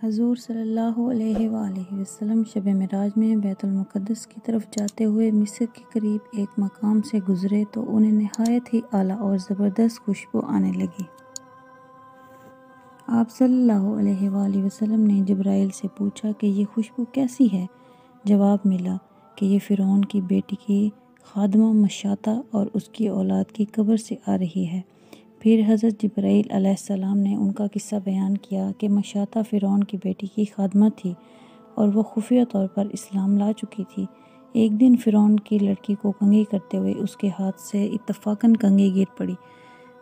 حضور صلی اللہ علیہ وآلہ وسلم شب معراج میں بیت المقدس کی طرف جاتے ہوئے مصر کے قریب ایک مقام سے گزرے تو انہیں نہایت ہی اعلیٰ اور زبردست خوشبو آنے لگی۔ آپ صلی اللہ علیہ وآلہ وسلم نے جبرائیل سے پوچھا کہ یہ خوشبو کیسی ہے؟ جواب ملا کہ یہ فرعون کی بیٹی کی خادمہ مشاطہ اور اس کی اولاد کی قبر سے آ رہی ہے۔ پھر حضرت جبرائیل علیہ السلام نے ان کا قصہ بیان کیا کہ مشاطہ فرعون کی بیٹی کی خادمہ تھی اور وہ خفیہ طور پر اسلام لا چکی تھی۔ ایک دن فرعون کی لڑکی کو کنگھی کرتے ہوئے اس کے ہاتھ سے اتفاقاً کنگھی گر پڑی۔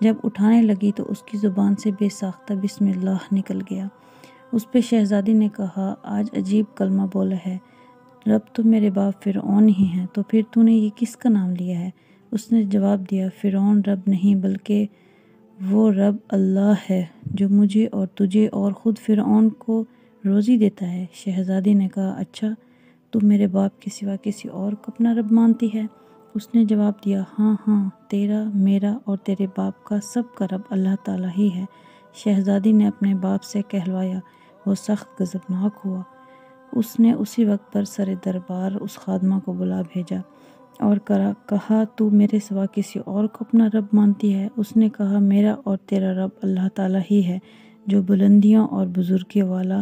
جب اٹھانے لگی تو اس کی زبان سے بے ساختہ بسم اللہ نکل گیا۔ اس پہ شہزادی نے کہا، آج عجیب کلمہ بولا ہے، رب تو میرے باپ فرعون ہی ہیں، تو پھر تو نے یہ کس کا نام لیا ہے؟ اس نے جواب دیا، فرعون رب نہیں بلکہ وہ رب اللہ ہے جو مجھے اور تجھے اور خود فرعون کو روزی دیتا ہے۔ شہزادی نے کہا، اچھا تو میرے باپ کے سوا کسی اور کو اپنا رب مانتی ہے؟ اس نے جواب دیا، ہاں ہاں، تیرا، میرا اور تیرے باپ کا سب کا رب اللہ تعالیٰ ہی ہے۔ شہزادی نے اپنے باپ سے کہلوایا، وہ سخت غضبناک ہوا۔ اس نے اسی وقت پر سر دربار اس خادمہ کو بلا بھیجا اور کہا، تو میرے سوا کسی اور کو اپنا رب مانتی ہے؟ اس نے کہا، میرا اور تیرا رب اللہ تعالیٰ ہی ہے جو بلندیوں اور بزرگی والا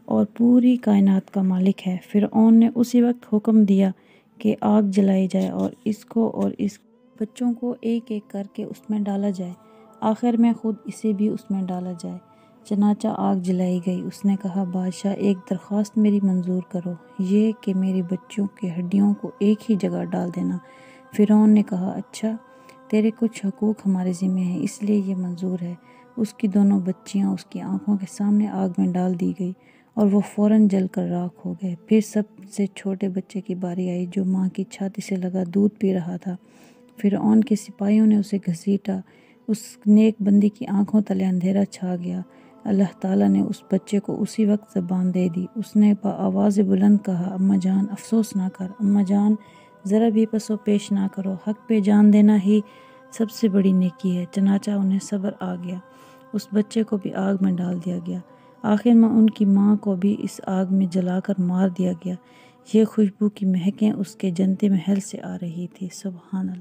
اور پوری کائنات کا مالک ہے۔ فرعون نے اسی وقت حکم دیا کہ آگ جلائی جائے اور اس کو اور اس بچوں کو ایک ایک کر کے اس میں ڈالا جائے، آخر میں خود اسے بھی اس میں ڈالا جائے۔ چنانچہ آگ جلائی گئی۔ اس نے کہا، بادشاہ ایک درخواست میری منظور کرو، یہ کہ میری بچوں کی ہڈیوں کو ایک ہی جگہ ڈال دینا۔ فرعون نے کہا، اچھا، تیرے کچھ حقوق ہمارے ذمہ ہیں اس لیے یہ منظور ہے۔ اس کی دونوں بچیاں اس کی آنکھوں کے سامنے آگ میں ڈال دی گئی اور وہ فوراً جل کر راکھ ہو گئے۔ پھر سب سے چھوٹے بچے کی باری آئی جو ماں کی چھاتی سے لگا دودھ پی رہا تھا۔ فرعون کے سپاہیوں نے اسے گھسیٹا، اس نیک بندی کی آنکھوں تلے اندھیرا چھا گیا۔ اللہ تعالیٰ نے اس بچے کو اسی وقت زبان دے دی۔ اس نے بآواز بلند کہا، اماں جان افسوس نہ کر، اماں جان ذرا بھی پس و پیش نہ کرو، حق پہ جان دینا ہی سب سے بڑی نیکی ہے۔ چنانچہ انہیں صبر آ گیا، اس بچے کو بھی آگ میں ڈال دیا گیا۔ آخر میں ان کی ماں کو بھی اس آگ میں جلا کر مار دیا گیا۔ یہ خوشبو کی مہکیں اس کے جنتی محل سے آ رہی تھی۔ سبحان اللہ۔